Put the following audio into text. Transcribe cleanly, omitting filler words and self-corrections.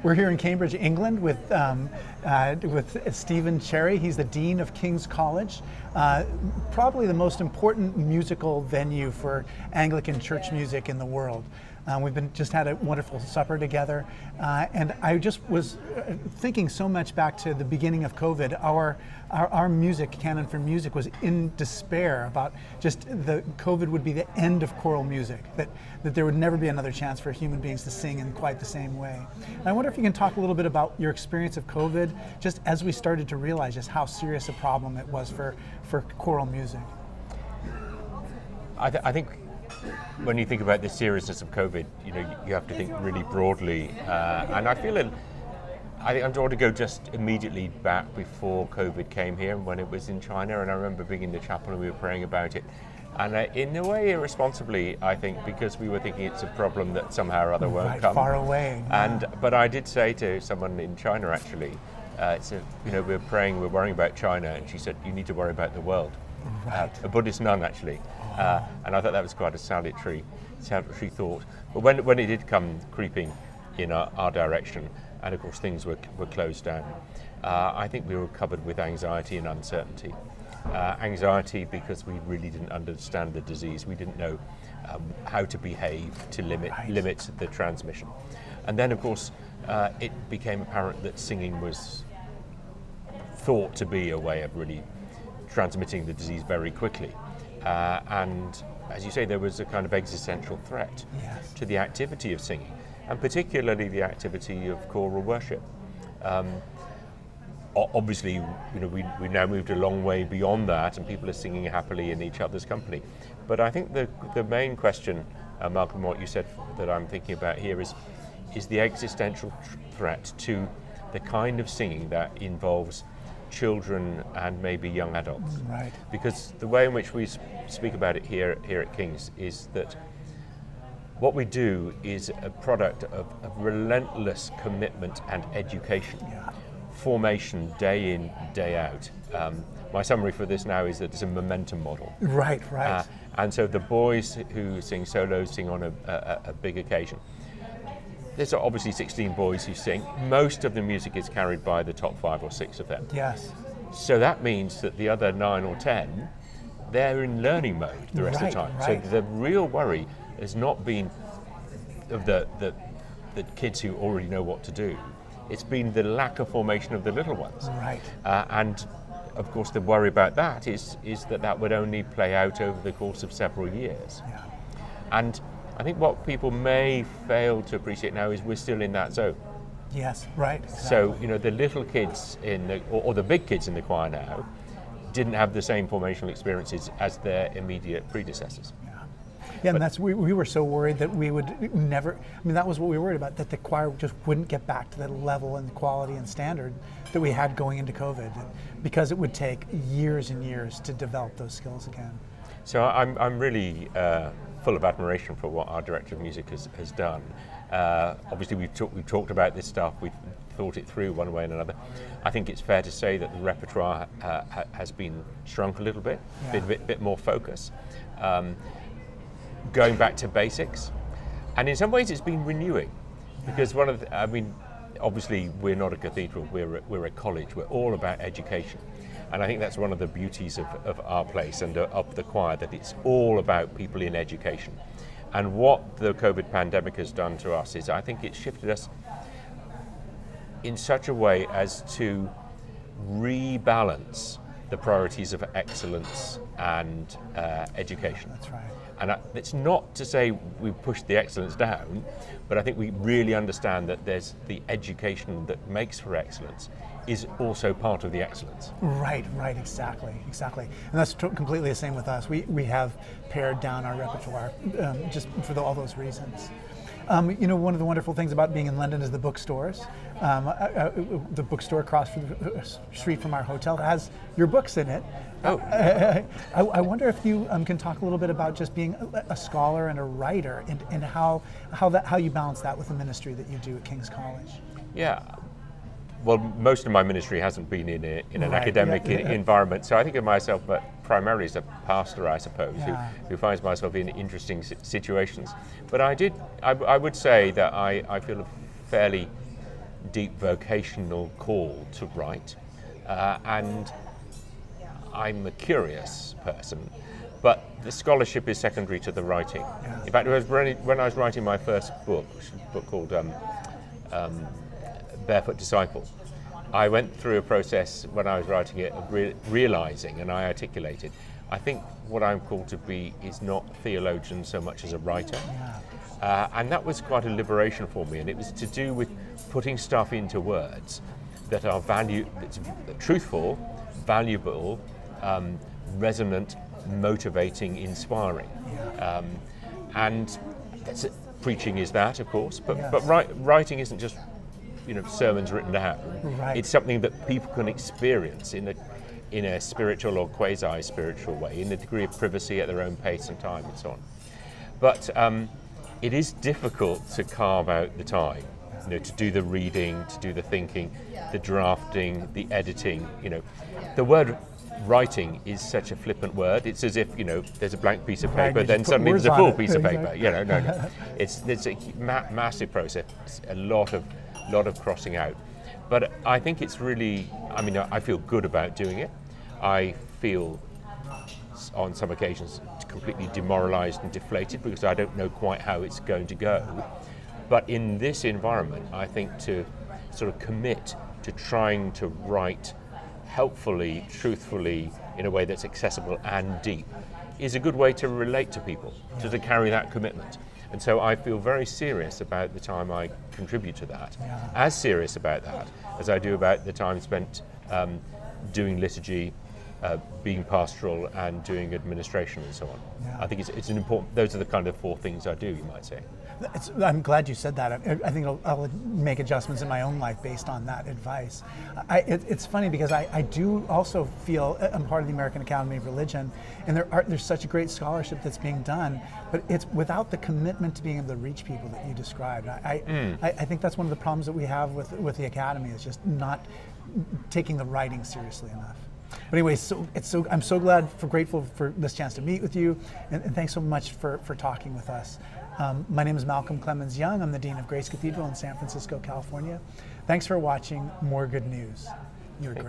We're here in Cambridge, England, with Stephen Cherry. He's the Dean of King's College, probably the most important musical venue for Anglican church music in the world. We've just had a wonderful supper together, and I just was thinking so much back to the beginning of COVID. Our music, Canon for Music, was in despair about just the COVID would be the end of choral music, that there would never be another chance for human beings to sing in quite the same way. And I wonder if you can talk a little bit about your experience of COVID, just as we started to realize just how serious a problem it was for choral music. I think when you think about the seriousness of COVID, you have to think really broadly, and I think I want to go just immediately back before COVID came here, when it was in China, and I remember being in the chapel and we were praying about it, and in a way irresponsibly, I think, because we were thinking it's a problem that somehow or other won't come. Far away. But I did say to someone in China, actually, we're praying, we're worrying about China, and she said, you need to worry about the world. Right. A Buddhist nun, actually. And I thought that was quite a salutary thought. But when it did come creeping in our direction, and of course things were closed down, I think we were covered with anxiety and uncertainty. Anxiety because we really didn't understand the disease. We didn't know how to behave to limit the transmission. And then of course it became apparent that singing was thought to be a way of really transmitting the disease very quickly. And as you say, there was a kind of existential threat to the activity of singing, and particularly the activity of choral worship. Obviously, we now moved a long way beyond that, and people are singing happily in each other's company. But I think the main question, Malcolm, what you said that I'm thinking about here is the existential threat to the kind of singing that involves children and maybe young adults. Right. Because the way in which we speak about it here at King's is that what we do is a product of relentless commitment and education. Formation day in, day out. My summary for this now is that it's a momentum model. Right. And so the boys who sing solos sing on a big occasion. There's obviously 16 boys who sing. Most of the music is carried by the top 5 or 6 of them. Yes. So that means that the other 9 or 10, they're in learning mode the rest of the time. Right. So the real worry has not been of the kids who already know what to do. It's been the lack of formation of the little ones. Right. And of course the worry about that is that would only play out over the course of several years. Yeah. And I think what people may fail to appreciate now is we're still in that zone. Yes, right. Exactly. So, the little kids or the big kids in the choir now didn't have the same formational experiences as their immediate predecessors. Yeah, and we were so worried that we would never, that was what we were worried about, that the choir just wouldn't get back to that level and quality and standard that we had going into COVID, because it would take years and years to develop those skills again. So I'm really full of admiration for what our director of music has done. Obviously we've talked about this stuff, we've thought it through one way and another. I think it's fair to say that the repertoire has been shrunk a little bit, been a bit more focus, going back to basics, and in some ways it's been renewing, because obviously we're not a cathedral, we're a college, we're all about education. And I think that's one of the beauties of our place and of the choir, that it's all about people in education. And what the COVID pandemic has done to us is, I think it's shifted us in such a way as to rebalance the priorities of excellence and education. That's right. And it's not to say we've pushed the excellence down, but I think we really understand that there's the education that makes for excellence is also part of the excellence. Right, exactly. And that's completely the same with us. We have pared down our repertoire just for all those reasons. One of the wonderful things about being in London is the bookstores. The bookstore across the street from our hotel has your books in it. Oh. I wonder if you can talk a little bit about just being a scholar and a writer, and how you balance that with the ministry that you do at King's College. Yeah. Well, most of my ministry hasn't been in an academic environment, so I think of myself but primarily as a pastor, I suppose, who finds myself in interesting situations. But I would say that I feel a fairly deep vocational call to write, and I'm a curious person, but the scholarship is secondary to the writing. Yeah. In fact, when I was writing my first book, which is a book called Barefoot Disciples, I went through a process when I was writing it of realizing, and I articulated, I think what I'm called to be is not theologian so much as a writer. Yeah. And that was quite a liberation for me, and it was to do with putting stuff into words that are that's truthful, valuable, resonant, motivating, inspiring. Yeah. And preaching is that, of course, but, Yes. writing isn't just sermons written down. Right. It's something that people can experience in a spiritual or quasi-spiritual way, in a degree of privacy at their own pace and time and so on. But it is difficult to carve out the time, to do the reading, to do the thinking, the drafting, the editing. The word writing is such a flippant word. It's as if there's a blank piece of paper, Right, then put suddenly words there's a on full it. piece of paper. Exactly. No. It's a massive process. It's a lot of crossing out. But I think it's really. I feel good about doing it. I feel on some occasions completely demoralized and deflated because I don't know quite how it's going to go. But in this environment, I think to sort of commit to trying to write helpfully, truthfully, in a way that's accessible and deep is a good way to relate to people, to carry that commitment. And so I feel very serious about the time I contribute to that, as serious about that as I do about the time spent doing liturgy, being pastoral, and doing administration and so on. Yeah. I think it's an important, those are the kind of four things I do, you might say. I'm glad you said that. I think I'll make adjustments in my own life based on that advice. It's funny because I do also feel I'm part of the American Academy of Religion, and there's such a great scholarship that's being done, but it's without the commitment to being able to reach people that you described. I think that's one of the problems that we have with the Academy is just not taking the writing seriously enough. But anyway, I'm so grateful for this chance to meet with you, and thanks so much for talking with us. My name is Malcolm Clemens Young. I'm the Dean of Grace Cathedral in San Francisco, California. Thanks for watching More Good News. You're great.